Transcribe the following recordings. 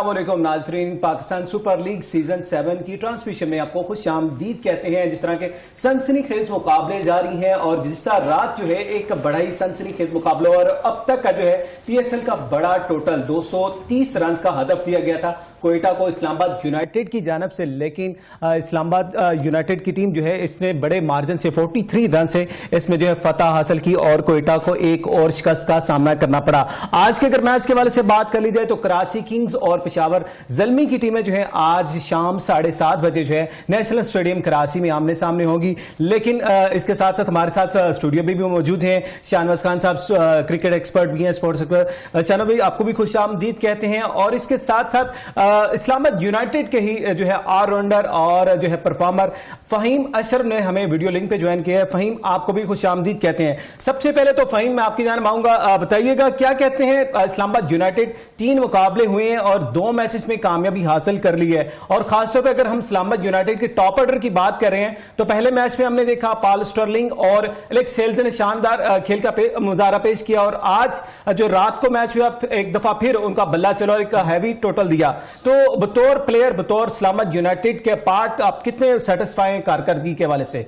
अस्सलाम वालेकुम नाजरीन। पाकिस्तान सुपर लीग सीजन 7 की ट्रांसमिशन में आपको खुशामदीद कहते हैं। जिस तरह के सनसनीखेज मुकाबले जारी हैं और गुज़िश्ता रात जो है एक बड़ा ही सनसनीखेज मुकाबला और अब तक का जो है पीएसएल का बड़ा टोटल 230 रन का हदफ दिया गया था कोयटा को इस्लामाबाद यूनाइटेड की जानब से, लेकिन इस्लामाबाद यूनाइटेड की टीम जो है इसने बड़े मार्जिन से 43 रन से इसमें जो है फतह हासिल की और कोयटा को एक और शिकस्त का सामना करना पड़ा। आज के अगर मैच के वाले से बात कर ली जाए तो कराची किंग्स और पेशावर ज़ल्मी की टीमें जो है आज शाम 7:30 बजे जो है नेशनल स्टेडियम कराची में आमने सामने होगी। लेकिन इसके साथ साथ हमारे साथ स्टूडियो में भी मौजूद हैं शाहनवाज खान साहब, क्रिकेट एक्सपर्ट भी हैं, स्पोर्ट्स एक्सपर्ट। शाहनवाज भाई आपको भी खुशामदीद कहते हैं। और इसके साथ साथ इस्लामाबाद यूनाइटेड के ही जो है ऑलराउंडर और जो है परफॉर्मर फहीम अशरफ ने हमें वीडियो लिंक पे ज्वाइन किया है। फहीम आपको भी खुशामदीद कहते हैं। सबसे पहले तो फहीम मैं आपकी जान मांगूंगा, बताइएगा क्या कहते हैं इस्लामाबाद यूनाइटेड 3 मुकाबले हुए हैं और 2 मैचेस में कामयाबी हासिल कर ली है। और खासतौर पर अगर हम इस्लामाबाद यूनाइटेड के टॉप ऑर्डर की बात कर रहे हैं तो पहले मैच में हमने देखा पॉल स्टर्लिंग और एलेक्स हेल्स ने शानदार खेल का मुजाहरा पेश किया और आज जो रात को मैच हुआ एक दफा फिर उनका बल्ला चला और एक हैवी टोटल दिया। तो बतौर प्लेयर, बतौर इस्लामाबाद यूनाइटेड के पार्ट आप कितने सेटिस्फाई हैं कारकर्दगी के हवाले से?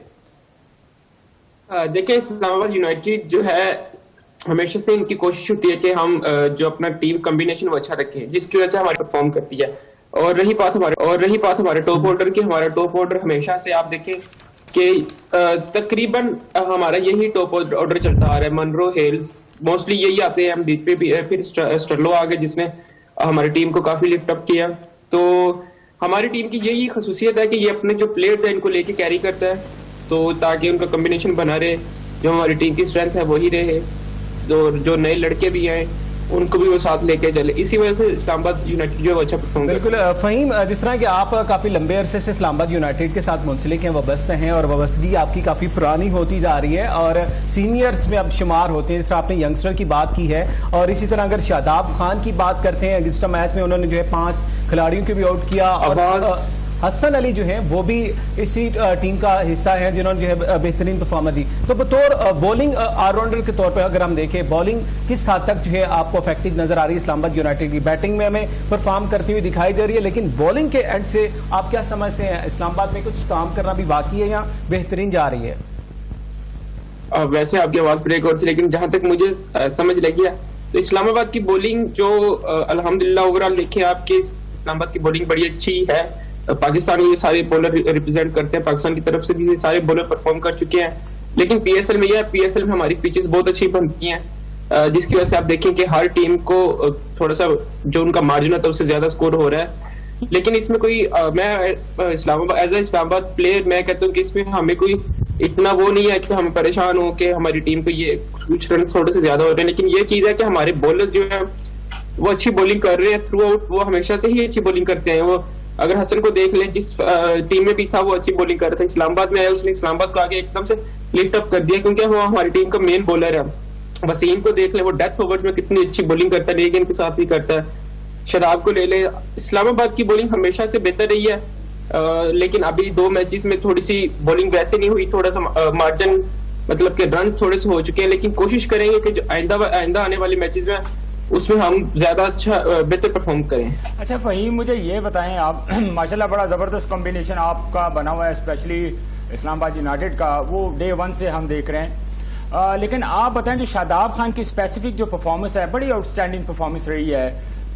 देखिए, इस्लामाबाद यूनाइटेड जो है हमेशा से इनकी कोशिश होती है कि हम जो अपना टीम कॉम्बिनेशन वो अच्छा रखें, जिसकी वजह से हमारी परफॉर्म करती है। और रही बात हमारे टॉप ऑर्डर की, हमारा टॉप ऑर्डर हमेशा से आप देखें कि तकरीबन हमारा यही टॉप ऑर्डर चलता आ रहा है। मनरो, हेल्स मोस्टली यही आते हैं। हम बीच पे भी फिर स्टर्लो आ गए जिसने हमारी टीम को काफी लिफ्ट अप किया। तो हमारी टीम की यही खसूसियत है कि ये अपने जो प्लेयर्स हैं इनको लेके कैरी करता है, तो ताकि उनका कॉम्बिनेशन बना रहे। जो हमारी टीम की स्ट्रेंथ है वही रहे, जो नए लड़के भी हैं उनको भी वो साथ लेके चले। इसी वजह से इस्लामाबाद यूनाइटेड जो है अच्छा परफॉर्म। बिल्कुल फहीम, जिस तरह कि आप काफी लंबे अरसे से इस्लामाबाद यूनाइटेड के साथ मुंसलिक हैं, वबस्त हैं और वबस्तगी आपकी काफी पुरानी होती जा रही है और सीनियर्स में अब शुमार होते हैं। जिस तरह आपने यंगस्टर की बात की है और इसी तरह अगर शादाब खान की बात करते हैं, अगस्त मैच में उन्होंने जो है 5 खिलाड़ियों को भी आउट किया और हसन अली जो है वो भी इसी टीम का हिस्सा है जिन्होंने जो है बेहतरीन परफॉर्मेंस दी। तो बतौर बॉलिंग ऑलराउंडर के तौर पर अगर हम देखें, बॉलिंग किस हद तक जो है आपको इफेक्टिव नजर आ रही है इस्लामाबाद यूनाइटेड की? बैटिंग में हमें परफॉर्म करती हुई दिखाई दे रही है, लेकिन बॉलिंग के एंड से आप क्या समझते हैं, इस्लामाबाद में कुछ काम करना भी बाकी है या बेहतरीन जा रही है? वैसे आपकी आवाज ब्रेक हो रही, लेकिन जहां तक मुझे समझ लगी है तो इस्लामाबाद की बॉलिंग जो अल्हम्दुलिल्लाह ओवरऑल देखिए आपके इस्लामाबाद की बॉलिंग बड़ी अच्छी है। पाकिस्तान ये सारे बॉलर रिप्रेजेंट करते हैं, पाकिस्तान की तरफ से भी ये सारे बॉलर परफॉर्म कर चुके हैं। लेकिन पीएसएल में हमारी पिचेस बहुत अच्छी बनती हैं, जिसकी वजह से आप देखें कि हर टीम को थोड़ा सा जो उनका मार्जिन होता है उससे ज्यादा स्कोर हो रहा है। लेकिन इसमें कोई मैं Islamabad as a Islamabad player मैं कहता हूँ कि इसमें हमें कोई इतना वो नहीं है कि हम परेशान हो कि हमारी टीम को ये कुछ रन थोड़े से ज्यादा हो रहे हैं। लेकिन ये चीज है कि हमारे बॉलर जो है वो अच्छी बॉलिंग कर रहे हैं थ्रू आउट, वो हमेशा से ही अच्छी बॉलिंग करते हैं। वो अगर हसन को देख लें, जिस टीम में भी था वो अच्छी बॉलिंग कर रहा था, इस्लामाबाद में आया उसने इस्लामाबाद को आगे एकदम से लिफ्ट अप कर दिया, क्योंकि वो हमारी टीम का मेन बॉलर है। वसीम को देख ले, वो डेथ ओवर में कितनी अच्छी बॉलिंग करता है, लेकिन के साथ भी करता है। शराब को ले ले, इस्लामाबाद की बॉलिंग हमेशा से बेहतर रही है। लेकिन अभी 2 मैचेस में थोड़ी सी बॉलिंग वैसे नहीं हुई, थोड़ा सा मार्जिन मतलब के रन थोड़े से हो चुके हैं। लेकिन कोशिश करेंगे कि जो आइंदा आने वाले मैचेस में उसमें हम ज्यादा अच्छा बेहतर परफॉर्म करें। अच्छा फहीम, मुझे ये बताएं आप माशाल्लाह बड़ा जबरदस्त कॉम्बिनेशन आपका बना हुआ है, स्पेशली इस्लामाबाद यूनाइटेड का, वो डे 1 से हम देख रहे हैं। लेकिन आप बताएं जो शादाब खान की स्पेसिफिक जो परफॉर्मेंस है, बड़ी आउटस्टैंडिंग परफॉर्मेंस रही है।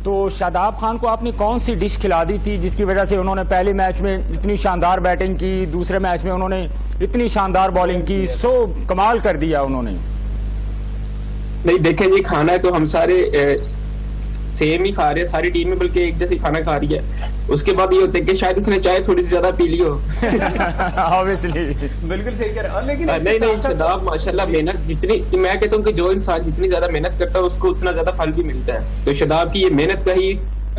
तो शादाब खान को आपने कौन सी डिश खिला दी थी जिसकी वजह से उन्होंने पहले मैच में इतनी शानदार बैटिंग की, दूसरे मैच में उन्होंने इतनी शानदार बॉलिंग की, सो कमाल कर दिया उन्होंने? नहीं देखें जी, खाना है तो हम सारे सेम ही खा रहे हैं, सारी टीम में बल्कि एक जैसी खाना खा रही है। उसके बाद ये होता है कि शायद उसने चाय थोड़ी सी ज्यादा पी ली हो। ऑब्वियसली बिल्कुल सही कह रहे हैं। लेकिन नहीं शादाब माशाल्लाह मेहनत जितनी, मैं कहता हूँ कि जो इंसान जितनी ज्यादा मेहनत करता है उसको उतना ज्यादा फल भी मिलता है। तो शादाब की ये मेहनत का ही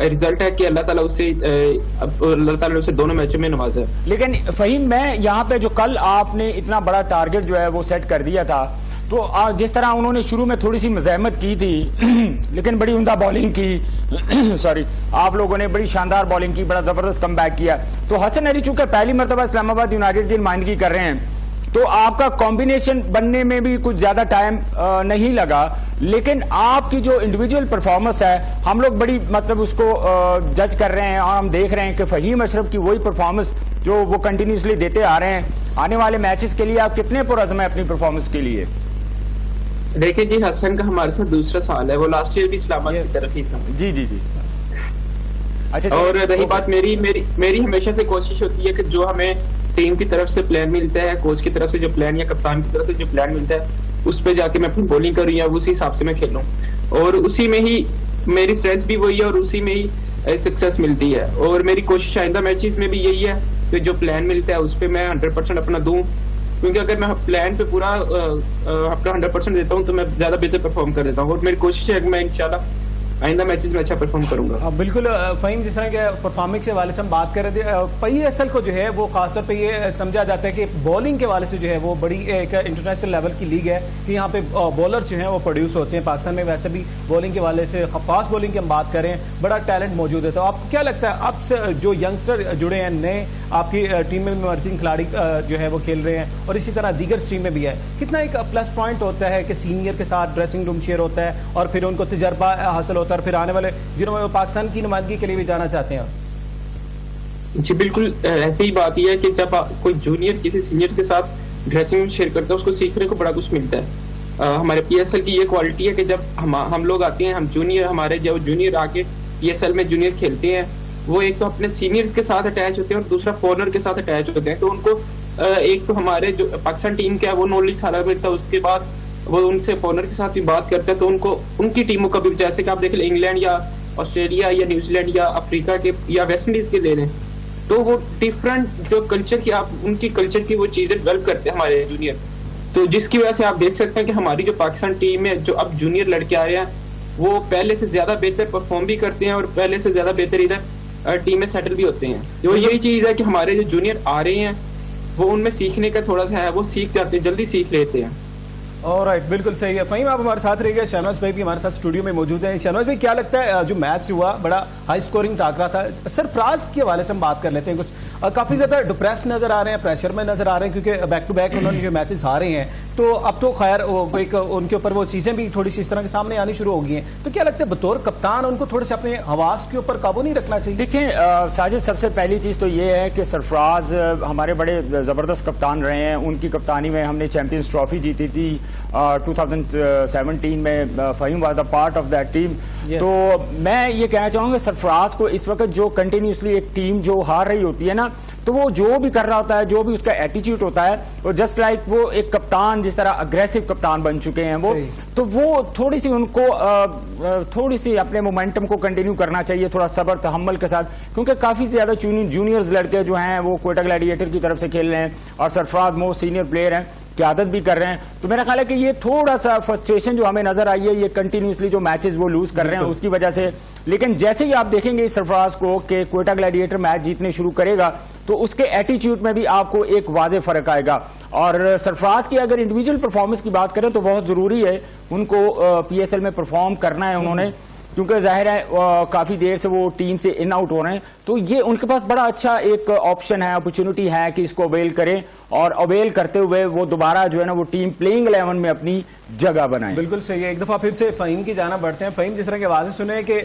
रिजल्ट है कि अल्लाह ताला उसे दोनों मैचों में नवाजा। लेकिन फहीम, मैं यहाँ पे जो कल आपने इतना बड़ा टारगेट जो है वो सेट कर दिया था, तो जिस तरह उन्होंने शुरू में थोड़ी सी मज़ाहमत की थी लेकिन बड़ी उम्दा बॉलिंग की सॉरी, आप लोगों ने बड़ी शानदार बॉलिंग की, बड़ा जबरदस्त कमबैक किया। तो हसन अली चूंकि पहली मरतबा इस्लामाबाद यूनाइटेड की नुमाइंदगी कर रहे हैं, तो आपका कॉम्बिनेशन बनने में भी कुछ ज्यादा टाइम नहीं लगा, लेकिन आपकी जो इंडिविजुअल परफॉर्मेंस है हम लोग बड़ी मतलब उसको जज कर रहे हैं और हम देख रहे हैं कि फहीम अशरफ की वही परफॉर्मेंस जो वो कंटिन्यूसली देते आ रहे हैं। आने वाले मैचेस के लिए आप कितने पुरज़्म है अपनी परफॉर्मेंस के लिए? देखिए जी, हसन का हमारे साथ दूसरा साल है, वो लास्ट ईयर भी इस्लामाबाद की तरफ ही था। जी जी जी। अच्छा, और रही बात मेरी हमेशा से कोशिश होती है कि जो हमें टीम की तरफ से प्लान मिलता है, कोच की तरफ से जो प्लान या कप्तान की तरफ से जो प्लान मिलता है, उस पे जाके मैं अपनी बॉलिंग करूँ या उसी हिसाब से मैं खेलूं, और उसी में ही मेरी स्ट्रेंथ भी वही है और उसी में ही सक्सेस मिलती है। और मेरी कोशिश आइंदा मैचेस में भी यही है कि जो प्लान मिलता है उस पर मैं 100% अपना दूं, क्योंकि अगर मैं प्लान पे पूरा अपना 100% देता हूँ तो मैं ज्यादा बेहतर परफॉर्म कर देता हूँ, और मेरी कोशिश है कि मैं इंशाल्लाह आइंदा मैचेस में अच्छा परफॉर्म करूंगा। बिल्कुल फहीम, जिस तरह के परफॉर्मेंस के वाले से हम बात कर रहे थे, PSL को जो है वो खासतौर पे ये समझा जाता है कि बॉलिंग के वाले से जो है वो बड़ी एक इंटरनेशनल लेवल की लीग है कि यहाँ पे बॉलर जो हैं वो प्रोड्यूस होते हैं। पाकिस्तान में वैसे भी बॉलिंग के वाले से, फास्ट बॉलिंग की हम बात करें, बड़ा टैलेंट मौजूद है। तो आपको क्या लगता है अब से जो यंगस्टर जुड़े हैं नए, आपकी टीम में इमर्जिंग खिलाड़ी जो है वो खेल रहे हैं और इसी तरह दीगर स्ट्रीम में भी है, कितना एक प्लस पॉइंट होता है कि सीनियर के साथ ड्रेसिंग रूम शेयर होता है और फिर उनको तजर्बा हासिल होता है और फिर आने वाले दिनों में पाकिस्तान की नुमाइंदगी के लिए भी जाना चाहते हैं? जी बिल्कुल, ऐसे ही बात यह है कि जब कोई जूनियर किसी सीनियर के साथ ड्रेसिंग रूम शेयर करता है उसको सीखने को बड़ा कुछ मिलता है। हमारे PSL की ये क्वालिटी है कि जब हम लोग आते हैं, हम जूनियर, हमारे जो जूनियर आके PSL में जूनियर खेलते हैं, वो एक तो अपने सीनियर्स के साथ अटैच होते हैं और दूसरा फॉरनर के साथ अटैच होते हैं। तो उनको एक तो हमारे जो पाकिस्तान टीम का है वो नॉलेज सारा मिलता है, उसके बाद वो उनसे फॉरनर के साथ भी बात करते हैं तो उनको उनकी टीमों का भी, जैसे कि आप देख लें इंग्लैंड या ऑस्ट्रेलिया या न्यूजीलैंड या अफ्रीका के या वेस्ट इंडीज के ले लें, तो वो डिफरेंट जो कल्चर की आप उनकी कल्चर की वो चीजें डेवलप करते हैं हमारे जूनियर। तो जिसकी वजह से आप देख सकते हैं कि हमारी जो पाकिस्तान टीम में जो अब जूनियर लड़के आए हैं वो पहले से ज्यादा बेहतर परफॉर्म भी करते हैं और पहले से ज्यादा बेहतर इधर टीम में सेटल भी होते हैं। तो यही चीज है कि हमारे जो जूनियर आ रहे हैं वो उनमें सीखने का थोड़ा सा है, वो सीख जाते हैं, जल्दी सीख लेते हैं। ऑलराइट, बिल्कुल सही है। फहीम, आप हमारे साथ रहिएगा। शहनाज भाई भी हमारे साथ स्टूडियो में मौजूद हैं। शहनाज भाई, क्या लगता है जो मैच हुआ बड़ा हाई स्कोरिंग टाकरा था, सरफराज के हवाले से हम बात कर लेते हैं। कुछ काफी ज्यादा डिप्रेस नजर आ रहे हैं, प्रेशर में नजर आ रहे हैं, क्योंकि बैक टू बैक उन्होंने जो मैचेस हारे हैं, तो अब तो खैर एक उनके ऊपर वो चीजें भी थोड़ी सी इस तरह के सामने आनी शुरू हो गई हैं। तो क्या लगता है बतौर कप्तान उनको थोड़े से अपने हवास के ऊपर काबू नहीं रखना चाहिए? देखें साजिद, सबसे पहली चीज तो ये है कि सरफराज हमारे बड़े जबरदस्त कप्तान रहे हैं। उनकी कप्तानी में हमने चैंपियंस ट्रॉफी जीती थी 2017 में। Faheem was a part of that team. तो मैं ये कहना चाहूंगा सरफराज को इस वक्त जो कंटिन्यूसली एक टीम जो हार रही होती है ना, तो वो जो भी कर रहा होता है, जो भी उसका एटीट्यूड होता है, वो जस्ट लाइक वो एक कप्तान जिस तरह अग्रेसिव कप्तान बन चुके हैं वो, तो वो थोड़ी सी उनको थोड़ी सी अपने मोमेंटम को कंटिन्यू करना चाहिए, थोड़ा सब्र तहम्मुल के साथ, क्योंकि काफी ज्यादा जूनियर्स लड़के जो हैं वो क्वेटा ग्लैडिएटर की तरफ से खेल रहे हैं और सरफराज मोस्ट सीनियर प्लेयर हैं, क्यादत भी कर रहे हैं। तो मेरा ख्याल है कि ये थोड़ा सा फ्रस्ट्रेशन जो हमें नजर आई है, ये कंटिन्यूसली जो मैचेस वो लूज कर रहे हैं उसकी वजह से। लेकिन जैसे ही आप देखेंगे सरफराज को कि क्वेटा ग्लैडिएटर मैच जीतने शुरू करेगा तो उसके एटीट्यूड में भी आपको एक वाज़े फर्क आएगा। और सरफराज की अगर इंडिविजुअल परफॉर्मेंस की बात करें तो बहुत जरूरी है उनको PSL में परफॉर्म करना है उन्होंने, क्योंकि जाहिर है काफी देर से वो टीम से इन आउट हो रहे हैं, तो ये उनके पास बड़ा अच्छा एक ऑप्शन है, अपॉर्चुनिटी है कि इसको अवेल करें और अवेल करते हुए वो दोबारा जो है ना वो टीम प्लेइंग 11 में अपनी जगह बनाए। बिल्कुल सही है। एक दफा फिर से फहीम की जाना बढ़ते हैं। फहीम, जिस तरह की आवाजें सुने कि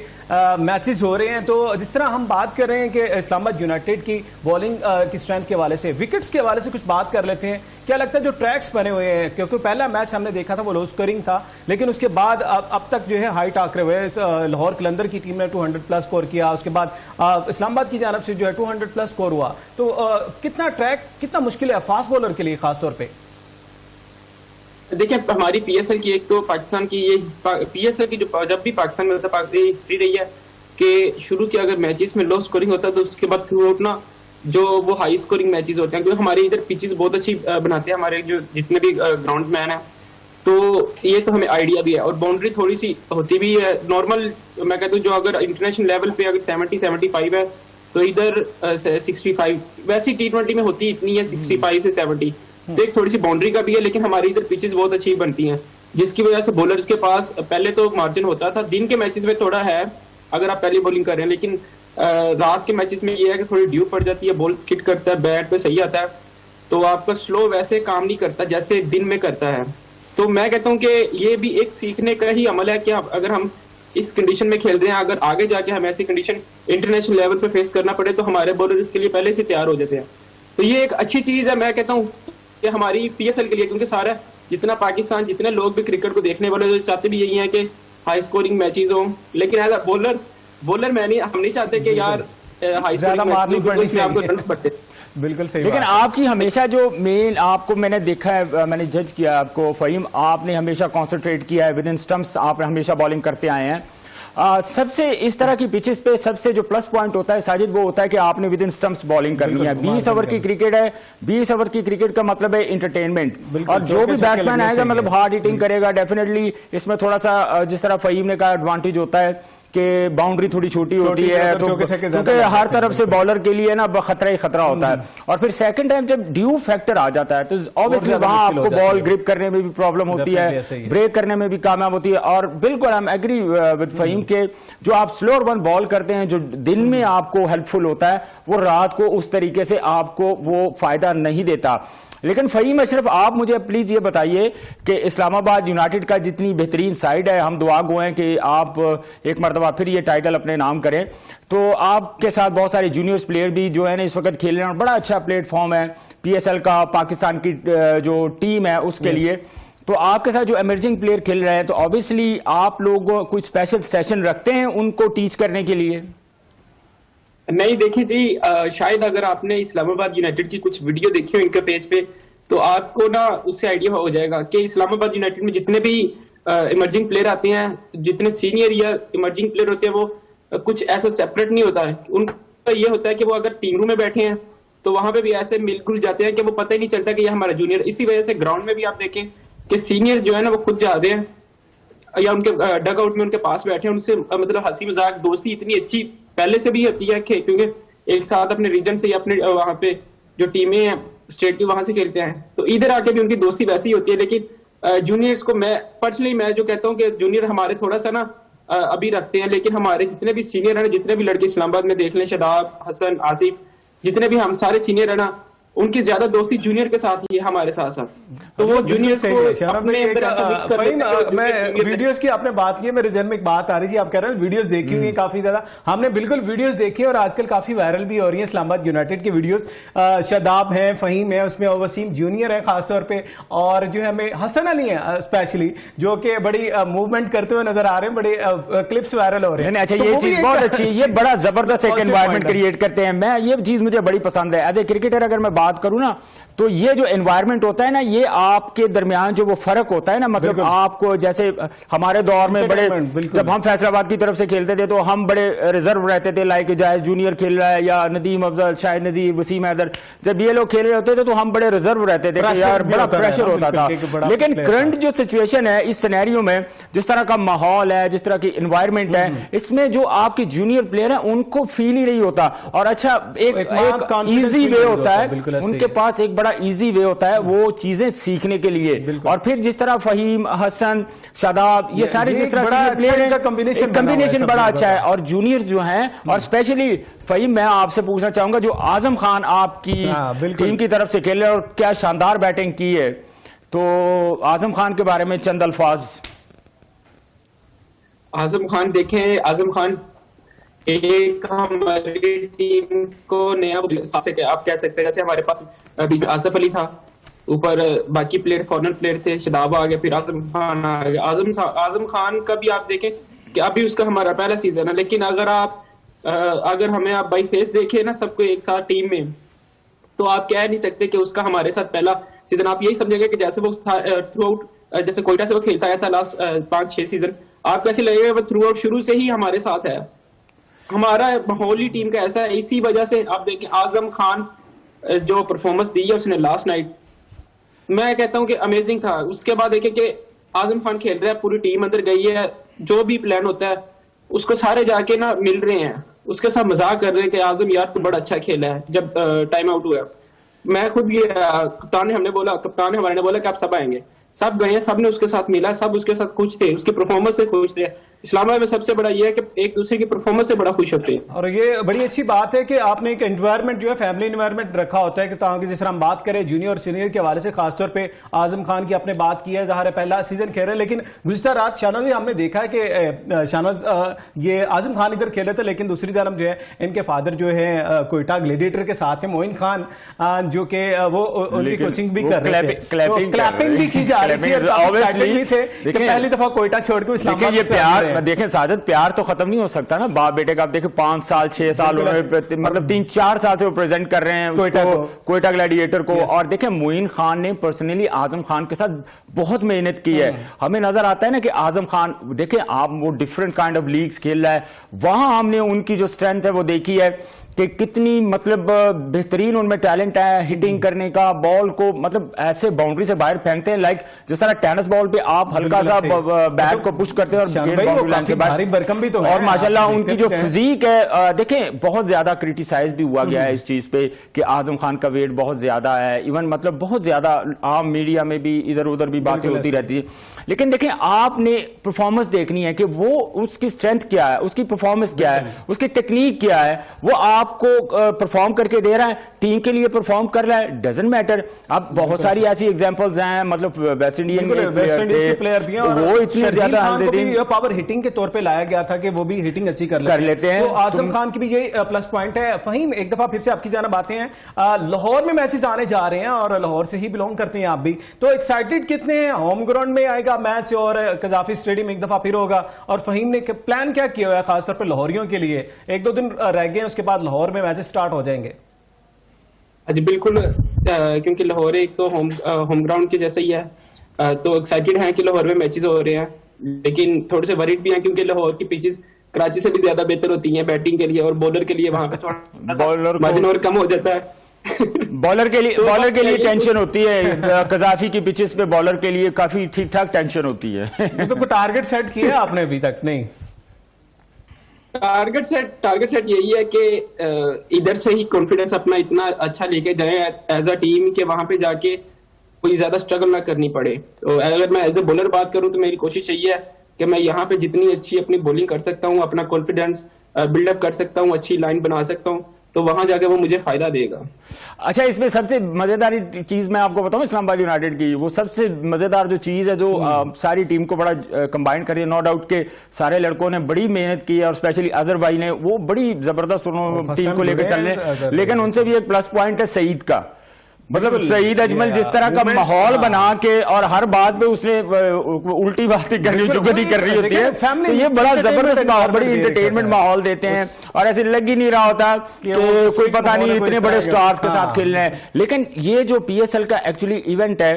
मैचेस हो रहे हैं, तो जिस तरह हम बात कर रहे हैं कि इस्लामाबाद यूनाइटेड की बॉलिंग की स्ट्रेंथ के हवाले से, विकेट्स के हवाले से कुछ बात कर लेते हैं। क्या लगता है जो ट्रैक्स बने हुए हैं, क्योंकि पहला मैच हमने देखा था वो लो स्कोरिंग था, लेकिन उसके बाद अब तक जो है हाई टाकरे हुए, लाहौर कलंदर की टीम ने 200 प्लस स्कोर किया, उसके बाद इस्लामाबाद की जानब से जो है 200 प्लस स्कोर हुआ। तो कितना ट्रैक, कितना मुश्किल है फास्ट बॉलर के लिए खासतौर पर? देखिए, हमारी PSL की एक तो पाकिस्तान की ये PSL की जो जब भी पाकिस्तान में होता है, पाकिस्तान की हिस्ट्री रही है कि शुरू के अगर मैचेस में लो स्कोरिंग होता है तो उसके बाद थ्रू आउट ना जो वो हाई स्कोरिंग मैचेस होते हैं, क्योंकि हमारे इधर पिचेस बहुत अच्छी बनाते हैं हमारे जो जितने भी ग्राउंड मैन है, तो ये तो हमें आइडिया भी है। और बाउंड्री थोड़ी सी होती भी है नॉर्मल, मैं कहता हूँ जो अगर इंटरनेशनल लेवल पे अगर 70-75 है तो इधर 65, वैसी T20 में होती इतनी है 65 से 70, तो एक थोड़ी सी बाउंड्री का भी है। लेकिन हमारी इधर पिचेस बहुत अच्छी बनती हैं, जिसकी वजह से बॉलर्स के पास पहले तो मार्जिन होता था, दिन के मैचेस में थोड़ा है अगर आप पहली बॉलिंग कर रहे हैं, लेकिन रात के मैचेस में ये है कि थोड़ी ड्यू पड़ जाती है, बॉल स्किट करता है, बैट पे सही आता है, तो आपका स्लो वैसे काम नहीं करता जैसे दिन में करता है। तो मैं कहता हूँ कि ये भी एक सीखने का ही अमल है कि अगर हम इस कंडीशन में खेल रहे हैं, अगर आगे जाके हमें ऐसी कंडीशन इंटरनेशनल लेवल पे फेस करना पड़े तो हमारे बॉलर इसके लिए पहले से तैयार हो जाते हैं। तो ये एक अच्छी चीज है मैं कहता हूँ कि हमारी PSL के लिए, क्योंकि सारा जितना पाकिस्तान, जितने लोग भी क्रिकेट को देखने वाले जो चाहते भी यही है कि हाई स्कोरिंग मैचेस हो, लेकिन एज अ बॉलर हम नहीं चाहते कि यार हाई स्कोरिंग आपको रन पड़ते। बिल्कुल सही। लेकिन आपकी हमेशा जो मेन, आपको मैंने देखा है, मैंने जज किया आपको फहीम, आपने हमेशा कॉन्सेंट्रेट किया है विद इन स्टंप्स, आप हमेशा बॉलिंग करते आए हैं। सबसे इस तरह की पिचेस पे सबसे जो प्लस पॉइंट होता है साजिद, वो होता है कि आपने विद इन स्टंप्स बॉलिंग करनी है। 20 ओवर की क्रिकेट है, 20 ओवर की क्रिकेट का मतलब है इंटरटेनमेंट, और जो भी बैट्समैन आएगा मतलब हार्ड हिटिंग करेगा डेफिनेटली। इसमें थोड़ा सा जिस तरह फहीम ने कहा एडवांटेज होता है कि बाउंड्री थोड़ी छोटी होती है, तो क्योंकि हर तरफ से बॉलर के लिए ना खतरा ही खतरा होता है। और फिर सेकंड टाइम जब ड्यू फैक्टर आ जाता है तो ऑब्वियसली वहां आपको बॉल ग्रिप करने में भी प्रॉब्लम होती है, ब्रेक करने में भी कामयाब होती है। और बिल्कुल I am agree with Faheem के जो आप स्लोअर वन बॉल करते हैं, जो दिन में आपको हेल्पफुल होता है, वो रात को उस तरीके से आपको वो फायदा नहीं देता। लेकिन फहीम अशरफ, आप मुझे प्लीज ये बताइए कि इस्लामाबाद यूनाइटेड का जितनी बेहतरीन साइड है, हम दुआ गो हैं कि आप एक मरतबा फिर ये टाइटल अपने नाम करें। तो आपके साथ बहुत सारे जूनियर्स प्लेयर भी जो है ना इस वक्त खेल रहे हैं, और बड़ा अच्छा प्लेटफॉर्म है PSL का, पाकिस्तान की जो टीम है उसके लिए। तो आपके साथ जो इमर्जिंग प्लेयर खेल रहे हैं, तो ऑब्वियसली आप लोग कुछ स्पेशल सेशन रखते हैं उनको टीच करने के लिए? नहीं, देखिए जी, शायद अगर आपने इस्लामाबाद यूनाइटेड की कुछ वीडियो देखी हो इनके पेज पे, तो आपको ना उससे आइडिया हो जाएगा कि इस्लामाबाद यूनाइटेड में जितने भी इमर्जिंग प्लेयर आते हैं, जितने सीनियर या इमर्जिंग प्लेयर होते हैं, वो कुछ ऐसा सेपरेट नहीं होता है। उनका ये होता है कि वो अगर टीम रूम में बैठे हैं तो वहां पे भी ऐसे मिलजुल जाते हैं कि वो पता ही नहीं चलता कि ये हमारा जूनियर। इसी वजह से ग्राउंड में भी आप देखें कि सीनियर जो है ना वो खुद जाते हैं या उनके डग आउट में उनके पास बैठे हैं, उनसे मतलब हंसी मजाक दोस्ती इतनी अच्छी पहले से भी होती है क्योंकि एक साथ अपने रीजन से या अपने वहां पे जो टीमें हैं स्टेट की वहां से खेलते हैं, तो इधर आके भी उनकी दोस्ती वैसी ही होती है। लेकिन जूनियर्स को मैं जो कहता हूँ कि जूनियर हमारे थोड़ा सा ना अभी रखते हैं, लेकिन हमारे जितने भी सीनियर है, जितने भी लड़के इस्लामाबाद में देख लें, शादाब, हसन, आसिफ, जितने भी हम सारे सीनियर है ना, उनकी ज्यादा दोस्ती जूनियर के साथ ही है हमारे साथ साथ। तो वो जूनियर को अपने अंदर ऐसा मिक्स कर लेते हैं। मैं वीडियोस की आपने बात की, मेरे जहन में एक बात आ रही थी, आप कह रहे हैं वीडियोस देखी हुई है काफी ज्यादा। हमने बिल्कुल वीडियोस देखी और आजकल काफी वायरल भी हो रही है इस्लामाबाद यूनाइटेड की वीडियोस। शादाब है, फहीम है, उसमें वसीम जूनियर है खासतौर पे, और जो है हमें हसन अली है स्पेशली, जो कि बड़ी मूवमेंट करते हुए नजर आ रहे हैं, बड़े क्लिप्स वायरल हो रहे हैं। अच्छा, ये चीज बहुत अच्छी है, ये बड़ा जबरदस्त एक एनवायरमेंट क्रिएट करते हैं। मैं ये चीज मुझे बड़ी पसंद है। एज ए क्रिकेटर अगर मैं बात करूं ना, तो ये जो एनवायरनमेंट होता है ना, ये आपके दरमियान जो वो फर्क होता है ना, मतलब आपको जैसे हमारे दौर में बड़े, जब हम फैसलाबाद की तरफ से खेलते थे तो हम बड़े रिजर्व रहते थे, लाइक चाहे जूनियर खेल रहा है या नदीम अफजल, शायद नदीम, वसीम हैदर, जब ये लोग खेल रहे होते थे तो हम बड़े रिजर्व रहते थे कि यार बड़ा प्रेशर होता था। लेकिन करंट जो सिचुएशन है इस सिनेरियो में, जिस तरह का माहौल है, जिस तरह की एनवायरमेंट है, इसमें जो आपके जूनियर प्लेयर है उनको फील ही नहीं होता। और अच्छा, एक इजी वे होता है उनके पास, एक बड़ा इजी वे होता है वो चीजें सीखने के लिए। और फिर जिस तरह फहीम, हसन, शादाब, ये सारे जिस तरह प्लेयर का कॉम्बिनेशन बड़ा अच्छा है। और जूनियर जो हैं, और स्पेशली फहीम, मैं आपसे पूछना चाहूंगा, जो आजम खान आपकी टीम की तरफ से खेले और क्या शानदार बैटिंग की है, तो आजम खान के बारे में चंद अल्फाज। आजम खान देखें, आजम खान एक हमारी टीम को नया आप कह सकते हैं, जैसे हमारे पास आसिफ अली था, ऊपर बाकी प्लेयर फॉरेनर प्लेयर थे, शादाब आ गया, फिर आजम खान आ गया। आजम खान का भी आप देखें कि अभी उसका हमारा पहला सीजन है, लेकिन अगर हमें आप बाई फेस देखें ना सबको एक साथ टीम में, तो आप कह नहीं सकते कि उसका हमारे साथ पहला सीजन। आप यही समझेंगे कि जैसे वो थ्रू आउट, जैसे कोयटा से वो खेलता आया था लास्ट 5-6 सीजन, आपको ऐसे लगेगा वो थ्रू आउट शुरू से ही हमारे साथ है। हमारा माहौल ही टीम का ऐसा है, इसी वजह से आप देखें आजम खान जो परफॉर्मेंस दी है उसने लास्ट नाइट, मैं कहता हूं कि अमेजिंग था। उसके बाद देखें कि आजम खान खेल रहा है, पूरी टीम अंदर गई है, जो भी प्लान होता है उसको सारे जाके ना मिल रहे हैं, उसके साथ मजाक कर रहे हैं कि आजम यार तू बड़ा अच्छा खेला है। जब टाइम आउट हुआ, मैं खुद कप्तान हमारे ने बोला कि आप सब आएंगे, सब गए, सब ने उसके साथ मिला, सब उसके साथ खुश थे, उसके परफॉर्मेंस से खुश थे। इस्लामाबाद में सबसे बड़ा ये है कि एक दूसरे की परफॉर्मेंस से बड़ा खुश होते हैं। और ये बड़ी अच्छी बात है कि आपने एक एनवायरनमेंट जो है फैमिली एनवायरनमेंट रखा होता है कि ताकि जिस तरह हम बात करें जूनियर और सीनियर के हवाले से खासतौर पे आजम खान की आपने बात की है, ज़ाहिर है पहला सीजन खेल रहे हैं, लेकिन गुज़िश्ता रात शाहनवाज हमने देखा है कि शाहनवाज ये आजम खान इधर खेले थे, लेकिन दूसरी तरफ जो है इनके फादर जो है कोयटा ग्लेडिएटर के साथ है मोइन खान, जो कि वो उनकी कोचिंग भी कर रहे थे, क्लैपिंग भी की जा रही थी थे कि पहली दफा कोयटा छोड़ के इस्लामाबाद। ये प्यार देखें साजिद, प्यार तो खत्म नहीं हो सकता ना बाप बेटे का। आप देखें 5 साल 6 साल उन्होंने मतलब 3-4 साल से वो प्रेजेंट कर रहे हैं कोयटा ग्लैडिएटर को। और देखें मोइन खान ने पर्सनली आजम खान के साथ बहुत मेहनत की है। हमें नजर आता है ना कि आजम खान देखें आप वो डिफरेंट काइंड ऑफ लीग्स खेल रहा है, वहां हमने उनकी जो स्ट्रेंथ है वो देखी है कि कितनी मतलब बेहतरीन उनमें टैलेंट है हिटिंग करने का, बॉल को मतलब ऐसे बाउंड्री से बाहर फेंकते हैं लाइक जिस तरह टेनिस बॉल पे आप हल्का सा बैट को पुश करते हैं और गेंद बाउंड्री लाइन से बाहर। और माशाल्लाह उनकी जो फिजिक है देखें बहुत ज्यादा क्रिटिसाइज भी हुआ गया है इस चीज पे कि आजम खान का वेट बहुत ज्यादा है, इवन मतलब बहुत ज्यादा आम मीडिया में भी इधर उधर भी बातें होती रहती है। लेकिन देखें आपने परफॉर्मेंस देखनी है कि वो उसकी स्ट्रेंथ क्या है, उसकी परफॉर्मेंस क्या है, उसकी टेक्निक क्या है, वो आपको परफॉर्म करके दे रहा है, टीम के लिए परफॉर्म कर रहा है, डजंट मैटर। अब बहुत सारी ऐसी एग्जांपल्स हैं, मतलब वेस्ट इंडीज के प्लेयर भी हैं, वो इतने ज्यादा पावर हिटिंग के तौर पे लाया गया था कि वो भी हिटिंग अच्छी कर लेते हैं। तो आजम खान की भी ये प्लस पॉइंट है। फहीम, एक दफा फिर से आपकी जाना बातें हैं, लाहौर में मैचेस आने जा रहे हैं और लाहौर से ही बिलोंग करते हैं आप भी, तो एक्साइटेड कितने हैं? होम ग्राउंड में आएगा मैच और कजाफी स्टेडियम एक दफा फिर होगा, और फहीम ने प्लान क्या किया हुआ है खासतौर पर लाहौरियों के लिए? 1-2 दिन रह गए, उसके बाद लाहौर में मैचेस स्टार्ट हो जाएंगे। जी बिल्कुल, क्योंकि लाहौर एक तो होम ग्राउंड के जैसा ही है, तो एक्साइटेड हैं कि लाहौर में मैचेस हो रहे हैं, लेकिन थोड़े से वरीड भी हैं क्योंकि लाहौर की पिचेस कराची से भी ज्यादा बेहतर होती हैं बैटिंग के लिए, और बॉलर के लिए वहां पे थोड़ा मार्जिन और कम हो जाता है। बॉलर के लिए टेंशन होती है, कजाफी की पिचेस पे बॉलर के लिए काफी ठीक ठाक टेंशन होती है। तो कोई टारगेट सेट किया आपने अभी तक? नहीं, टारगेट सेट यही है कि इधर से ही कॉन्फिडेंस अपना इतना अच्छा लेके जाए एज अ टीम कि वहां पे जाके कोई ज्यादा स्ट्रगल ना करनी पड़े। तो अगर मैं एज ए बॉलर बात करूं तो मेरी कोशिश यही है कि मैं यहाँ पे जितनी अच्छी अपनी बॉलिंग कर सकता हूँ, अपना कॉन्फिडेंस बिल्डअप कर सकता हूँ, अच्छी लाइन बना सकता हूँ, तो वहां जाके वो मुझे फायदा देगा। अच्छा, इसमें सबसे मजेदार चीज मैं आपको बताऊं इस्लामाबाद यूनाइटेड की, वो सबसे मजेदार जो चीज है जो सारी टीम को बड़ा कंबाइन कर रही है, नो डाउट के सारे लड़कों ने बड़ी मेहनत की है और स्पेशली अजहर भाई ने वो बड़ी जबरदस्त उन्होंने टीम को लेकर चलने, लेकिन उनसे भी एक प्लस पॉइंट है सईद का, मतलब सईद अजमल जिस तरह का माहौल बना के और हर बात पे उसने उल्टी बातें करनी जुगती कर रही होती है, तो ये बड़ा जबरदस्त माहौल, बड़ी इंटरटेनमेंट माहौल देते हैं और ऐसे लग ही नहीं रहा होता कि कोई पता नहीं इतने बड़े स्टार्स के साथ खेल रहे हैं। लेकिन ये जो पीएसएल का एक्चुअली इवेंट है,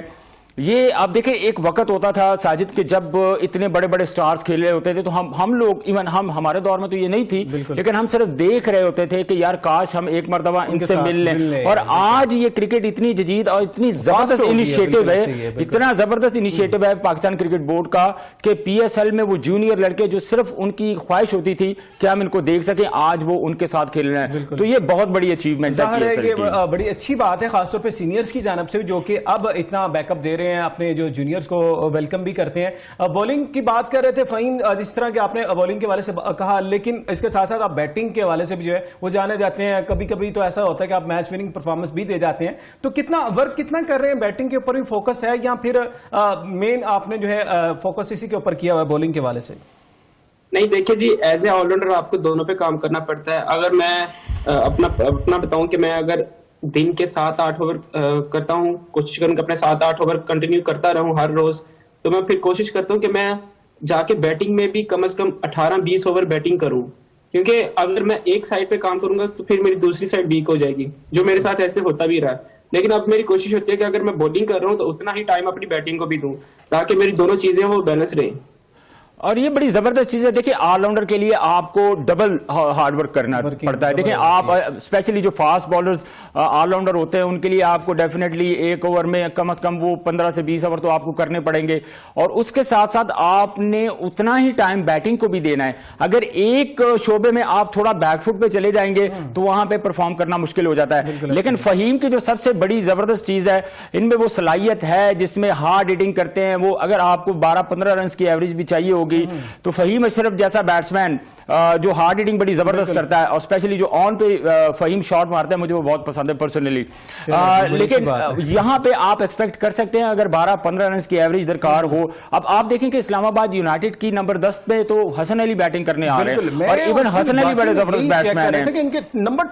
ये आप देखें एक वक्त होता था साजिद के जब इतने बड़े बड़े स्टार्स खेल रहे होते थे, तो हम लोग इवन हमारे दौर में तो ये नहीं थी, लेकिन हम सिर्फ देख रहे होते थे कि यार काश हम एक मर्तबा इनसे मिल लें। और आज ये क्रिकेट इतनी जदीद और इतनी जबरदस्त इनिशिएटिव है, इतना जबरदस्त इनिशिएटिव है पाकिस्तान क्रिकेट बोर्ड का कि पीएसएल में वो जूनियर लड़के जो सिर्फ उनकी ख्वाहिश होती थी कि हम इनको देख सके, आज वो उनके साथ खेल रहे हैं, तो ये बहुत बड़ी अचीवमेंट है। ये बड़ी अच्छी बात है खासतौर पर सीनियर्स की जानब से जो कि अब इतना बैकअप दे रहे हैं, अपने जो जूनियर्स को वेलकम भी करते हैं। बॉलिंग की बात कर रहे थे फहीम, जिस तरह के आपने बॉलिंग के हवाले से कहा, लेकिन इसके साथ साथ आप बैटिंग के हवाले से भी जो है वो जाने जाते हैं। कभी कभी तो ऐसा होता है कि आप मैच विनिंग परफॉर्मेंस भी दे जाते हैं, तो कितना वर्क कितना कर रहे हैं? बैटिंग के ऊपर भी फोकस है या फिर मेन आपने जो है फोकस इसी के ऊपर किया हुआ है बॉलिंग के हवाले से? नहीं, देखिए जी, एज ए ऑलराउंडर आपको दोनों पे काम करना पड़ता है। अगर मैं अपना बताऊं कि मैं अगर दिन के 7-8 ओवर करता हूं, कोशिश करूं कि अपने 7-8 ओवर कंटिन्यू करता रहूं हर रोज, तो मैं फिर कोशिश करता हूं कि मैं जाके बैटिंग में भी कम से कम 18-20 ओवर बैटिंग करूं, क्योंकि अगर मैं एक साइड पे काम करूंगा तो फिर मेरी दूसरी साइड वीक हो जाएगी, जो मेरे साथ ऐसे होता भी रहा है। लेकिन अब मेरी कोशिश होती है कि अगर मैं बॉलिंग कर रहा हूं तो उतना ही टाइम अपनी बैटिंग को भी दूं, ताकि मेरी दोनों चीजें वो बैलेंस रहे। और ये बड़ी जबरदस्त चीज है। देखिए ऑलराउंडर के लिए आपको डबल हार्डवर्क करना पड़ता है। देखिए आप स्पेशली जो फास्ट बॉलर्स ऑलराउंडर होते हैं उनके लिए आपको डेफिनेटली एक ओवर में कम से कम वो 15 से 20 ओवर तो आपको करने पड़ेंगे, और उसके साथ साथ आपने उतना ही टाइम बैटिंग को भी देना है। अगर एक शोबे में आप थोड़ा बैकफुट पे चले जाएंगे तो वहां पे परफॉर्म करना मुश्किल हो जाता है। लेकिन फहीम की जो सबसे बड़ी जबरदस्त चीज है, इनमें वो सलाहियत है जिसमें हार्ड हिटिंग करते हैं वो। अगर आपको 12-15 रन की एवरेज भी चाहिए होगी होगी तो फहीम अशरफ जैसा बैट्समैन जो हार्ड हिटिंग बड़ी जबरदस्त करता है और स्पेशली जो ऑन पे फहीम शॉट मारता है, मुझे वो बहुत पसंद है पर्सनली। लेकिन यहां पे आप एक्सपेक्ट कर सकते हैं अगर 12-15 रन की एवरेज दरकार हो। अब आप देखें कि इस्लामाबाद यूनाइटेड की नंबर 10 पे तो हसन अली बैटिंग करने आ रहे हैं और इवन हसन अली बड़े जबरदस्त बैट्समैन है, नंबर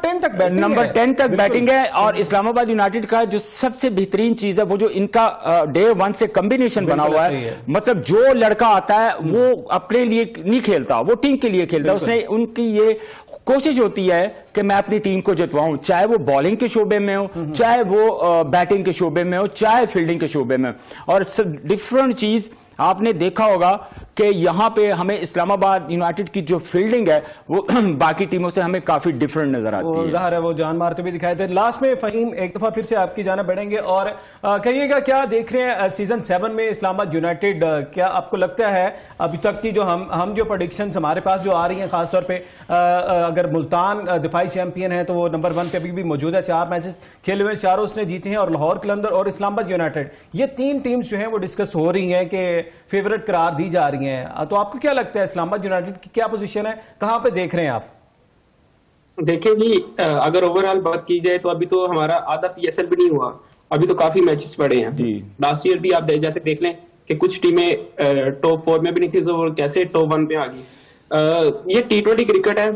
10 तक बैटिंग है। और इस्लामाबाद यूनाइटेड का जो सबसे बेहतरीन चीज है वो जो इनका डे 1 से कॉम्बिनेशन बना हुआ है, मतलब जो लड़का आता है वो अपने लिए नहीं खेलता, वो टीम के लिए खेलता है। उसने उनकी ये कोशिश होती है कि मैं अपनी टीम को जितवाऊं, चाहे वो बॉलिंग के शोबे में हो, चाहे वो बैटिंग के शोबे में हो, चाहे फील्डिंग के शोबे में। और डिफरेंट चीज आपने देखा होगा कि यहां पे हमें इस्लामाबाद यूनाइटेड की जो फील्डिंग है वो बाकी टीमों से हमें काफी डिफरेंट नजर आती है। ज़ाहिर है वो जान मारते भी दिखाई दे। लास्ट में फहीम एक दफा फिर से आपकी जाना बढ़ेंगे और कहिएगा क्या देख रहे हैं सीजन 7 में इस्लामाबाद यूनाइटेड, क्या आपको लगता है अभी तक की जो हम जो प्रेडिक्शंस हमारे पास जो आ रही हैं, खासतौर पे अगर मुल्तान दिफाई चैंपियन है तो वो नंबर 1 पे अभी भी मौजूद है, 4 मैचेस खेले हुए, चारों उसने जीते हैं, और लाहौर कलंदर और इस्लामाबाद यूनाइटेड, ये 3 टीम्स जो हैं वो डिस्कस हो रही हैं कि फेवरेट करार दी जा रही हैं। तो आपको क्या लगता है इस्लामाबाद यूनाइटेड की क्या पोजीशन है, कहां पे देख रहे हैं आप? देखिए जी, अगर ओवरऑल बात की जाए तो अभी तो हमारा आधा पीएसएल भी नहीं हुआ, अभी तो काफी मैचेस पड़े हैं। लास्ट ईयर भी आप जैसे देख लें कि कुछ टीमें टॉप 4 में भी नहीं थी तो वो कैसे टॉप 1 पे आ गई। ये T20 क्रिकेट है,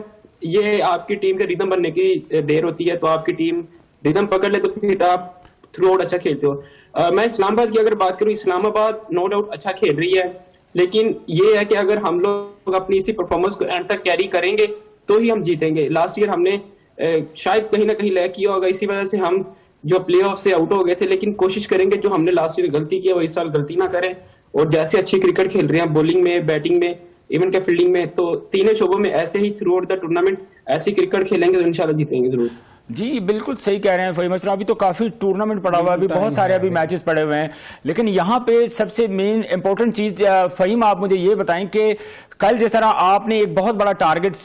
ये आपकी टीम के रिदम बनने की देर होती है, तो आपकी टीम रिदम पकड़ ले तो फिर आप थ्रू आउट अच्छा खेलते हो। मैं इस्लामाबाद की अगर बात करूं, इस्लामाबाद नो डाउट अच्छा खेल रही है, लेकिन ये है कि अगर हम लोग अपनी इसी परफॉर्मेंस को एंड तक कैरी करेंगे तो ही हम जीतेंगे। लास्ट ईयर हमने शायद कहीं ना कहीं लैक किया होगा, इसी वजह से हम जो प्ले ऑफ से आउट हो गए थे, लेकिन कोशिश करेंगे जो हमने लास्ट ईयर गलती की है वो इस साल गलती ना करें, और जैसे अच्छी क्रिकेट खेल रहे हैं बॉलिंग में, बैटिंग में, इवन के फील्डिंग में, तो तीनों शोबों में ऐसे ही थ्रू आउट द टूर्नामेंट ऐसी क्रिकेट खेलेंगे तो इंशाल्लाह जीतेंगे जरूर। जी बिल्कुल सही कह रहे हैं फहीम अशरफ, अभी तो काफी टूर्नामेंट पड़ा हुआ है, अभी बहुत सारे अभी मैचेस पड़े हुए हैं, लेकिन यहाँ पे सबसे मेन इंपॉर्टेंट चीज फहीम आप मुझे ये बताएं कि कल जिस तरह आपने एक बहुत बड़ा टारगेट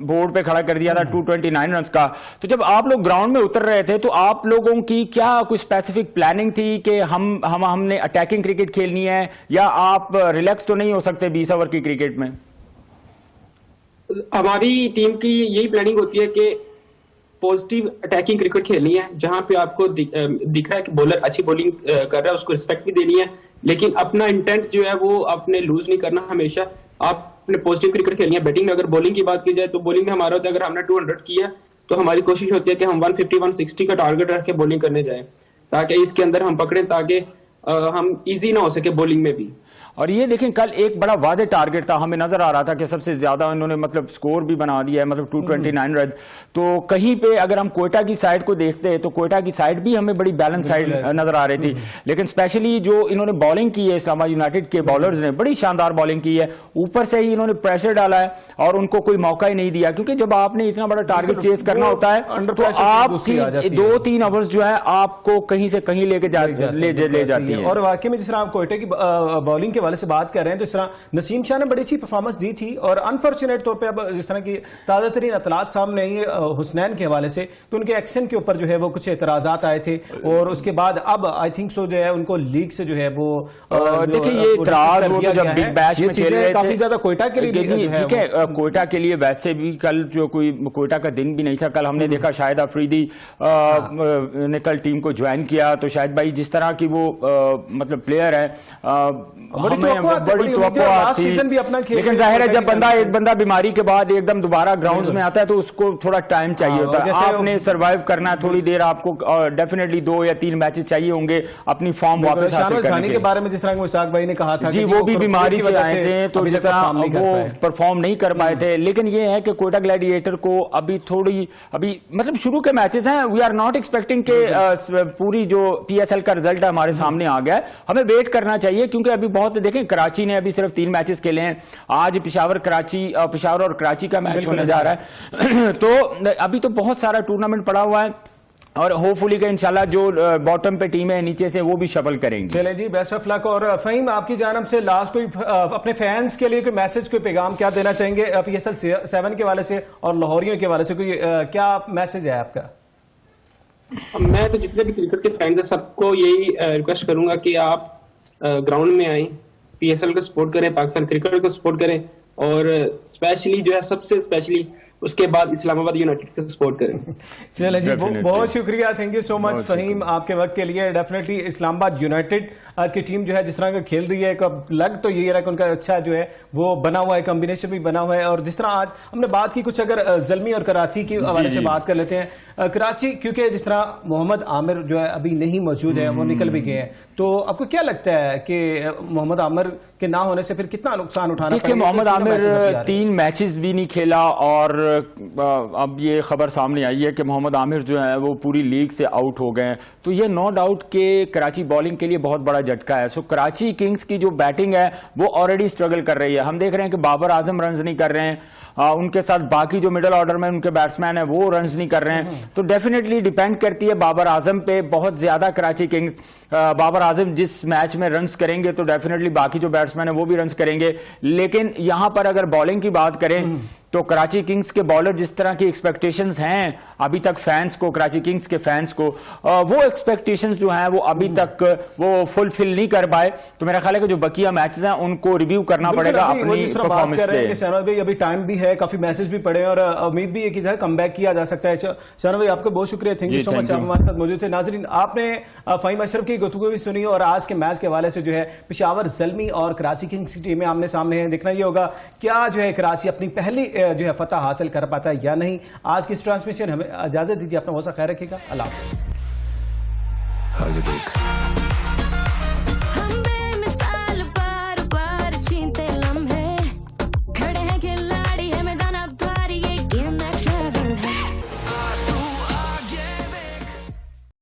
बोर्ड पे खड़ा कर दिया था 229 रन का, तो जब आप लोग ग्राउंड में उतर रहे थे तो आप लोगों की क्या कोई स्पेसिफिक प्लानिंग थी कि हमने अटैकिंग क्रिकेट खेलनी है, या आप रिलैक्स तो नहीं हो सकते 20 ओवर की क्रिकेट में? हमारी टीम की यही प्लानिंग होती है कि पॉजिटिव अटैकिंग क्रिकेट खेलनी है, जहां पे आपको दिख रहा है कि बॉलर अच्छी बॉलिंग कर रहा है उसको रिस्पेक्ट भी देनी है, लेकिन अपना इंटेंट जो है वो आपने लूज नहीं करना, हमेशा आपने पॉजिटिव क्रिकेट खेलनी है। बैटिंग में अगर बॉलिंग की बात की जाए तो बॉलिंग में हमारा होता है, अगर हमने 200 किया तो हमारी कोशिश होती है कि हम 150-160 का टारगेट रख के बॉलिंग करने जाए, ताकि इसके अंदर हम पकड़ें, ताकि हम इजी ना हो सके बॉलिंग में भी। और ये देखें कल एक बड़ा वादे टारगेट था, हमें नजर आ रहा था कि सबसे ज्यादा इन्होंने मतलब स्कोर भी बना दिया है, मतलब 229 रन। तो कहीं पे अगर हम कोयटा की साइड को देखते हैं तो कोयटा की साइड भी हमें बड़ी बैलेंस साइड नजर आ रही थी, लेकिन स्पेशली जो इन्होंने बॉलिंग की है इस्लामाबाद यूनाइटेड के बॉलर्स ने बड़ी शानदार बॉलिंग की है, ऊपर से ही इन्होंने प्रेशर डाला है और उनको कोई मौका ही नहीं दिया, क्योंकि जब आपने इतना बड़ा टारगेट चेस करना होता है तो आपकी 2-3 ओवर्स जो है आपको कहीं से कहीं ले जाती है। और वाकई में जिस तरह आप कोयटे की बॉलिंग के वाले से बात कर रहे हैं तो इस तरह नसीम शाह ने बड़ी अच्छी परफॉर्मेंस दी थी, और अनफॉर्चुनेट तौर पे अब जिस तरह की ताज़ा तरीन इतलात सामने आई हुसनैन के हवाले से कि उनके एक्शन के ऊपर जो है वो कुछ एतराजात आए थे, और उसके बाद अब आई थिंक सो जो है उनको लीग से जो है वो देखिए ये इतराज जब बिग बैश में खेल रहे थे काफी ज्यादा कोयटा के लिए, ठीक है कोयटा के लिए वैसे भी कल जो कोई कोयटा का दिन भी नहीं था, कल हमने देखा शाहिद अफरीदी ने कल टीम को ज्वाइन किया, तो शाहिद भाई जिस तरह की वो मतलब प्लेयर है बड़ी तवक्को थी, लेकिन जाहिर है जब एक बंदा बीमारी के बाद एकदम दोबारा ग्राउंड्स में आता है तो उसको थोड़ा टाइम चाहिए होता है, आपने सर्वाइव करना है थोड़ी देर, आपको डेफिनेटली 2 या 3 मैचेस चाहिए होंगे अपनी फॉर्म वापस हासिल करने के बारे में, जिस तरह मुश्ताक भाई ने कहा था जी वो भी बीमारी से आए थे तो जिस तरह वो परफॉर्म नहीं कर पाए थे, लेकिन ये है कि कोयटा ग्लैडिएटर को अभी मतलब शुरू के मैचेस हैं, वी आर नॉट एक्सपेक्टिंग के पूरी जो पीएसएल का रिजल्ट है हमारे सामने आ गया है, हमें वेट करना चाहिए, क्योंकि अभी बहुत देखें कराची ने अभी सिर्फ 3 मैचेस खेले हैं, आज पिशावर और कराची का मैच होने जा रहा है तो अभी तो बहुत सारा टूर्नामेंट पड़ा हुआ है, और होपफुली के इंशाल्लाह जो बॉटम पे टीम है नीचे से वो भी शफल करेंगे। चले जी, बेस्ट ऑफ लक। और फहीम आपकी जानब से लास्ट कोई अपने फैंस के लिए कोई मैसेज, कोई पैगाम क्या देना चाहेंगे पीएसएल 7 के वाले से और लाहौरियों के वाले से, कोई क्या मैसेज है आपका? मैं तो जितने भी क्रिकेट के फैंस हैं सबको यही रिक्वेस्ट करूंगा कि आप ग्राउंड में आए, PSL को सपोर्ट करें, पाकिस्तान क्रिकेट को सपोर्ट करें, और स्पेशली जो है सबसे स्पेशली उसके बाद इस्लामाबाद यूनाइटेड को सपोर्ट करें। चलिए जी, Definitely. बहुत शुक्रिया, थैंक यू सो मच बहुत फहीम आपके वक्त के लिए। डेफिनेटली इस्लामाबाद यूनाइटेड की टीम जो है जिस तरह का खेल रही है, एक लग तो ये रहा कि उनका अच्छा जो है वो बना हुआ है, कॉम्बिनेशन भी बना हुआ है। और जिस तरह आज हमने बात की कुछ, अगर ज़ल्मी और कराची के हवाले से बात कर लेते हैं। कराची क्योंकि जिस तरह मोहम्मद आमिर जो है अभी नहीं मौजूद है, वो निकल भी गए हैं, तो आपको क्या लगता है कि मोहम्मद आमिर के ना होने से फिर कितना नुकसान उठाना देखिए, पड़ेगा? मोहम्मद तीनों मैचेस अभी आ आमिर रहे हैं। 3 मैचेस भी नहीं खेला, और अब ये खबर सामने आई है कि मोहम्मद आमिर जो है वो पूरी लीग से आउट हो गए हैं। तो ये नो डाउट के कराची बॉलिंग के लिए बहुत बड़ा झटका है। सो कराची किंग्स की जो बैटिंग है वो ऑलरेडी स्ट्रगल कर रही है। हम देख रहे हैं कि बाबर आजम रन्स नहीं कर रहे हैं, उनके साथ बाकी जो मिडिल ऑर्डर में उनके बैट्समैन है वो रन्स नहीं कर रहे हैं। तो डेफिनेटली डिपेंड करती है बाबर आजम पे बहुत ज्यादा कराची किंग्स। बाबर आजम जिस मैच में रन्स करेंगे तो डेफिनेटली बाकी जो बैट्समैन है वो भी रन्स करेंगे। लेकिन यहां पर अगर बॉलिंग की बात करें तो कराची किंग्स के बॉलर जिस तरह की एक्सपेक्टेशंस हैं अभी तक फैंस को, कराची किंग्स के फैंस को, वो एक्सपेक्टेशंस जो हैं वो अभी तक वो फुलफिल नहीं कर पाए। तो मेरा ख्याल है कि जो बकिया मैचेस हैं उनको रिव्यू करना पड़ेगा अपनी परफॉर्मेंस पे। सनवर भाई, अभी टाइम भी है, काफी मैसेज भी पड़े हैं और उम्मीद भी है कि कम बैक किया जा सकता है। सनवर भाई, आपका बहुत शुक्रिया, थैंक यू सो मच, आप हमारे साथ मौजूद थे। नाजरीन, आपने फहीम अशरफ की गुफ्तगू भी सुनी और आज के मैच के हवाले से जो है पेशावर ज़ल्मी और कराची किंग्स की टीमें आमने सामने हैं। देखना ये होगा क्या जो है कराची अपनी पहली जो है फतह हासिल कर पाता है या नहीं। आज की इस ट्रांसमिशन हमें इजाजत दीजिए, अपना बहुत सा ख्याल रखिएगा, अल्लाह हाफ़िज़।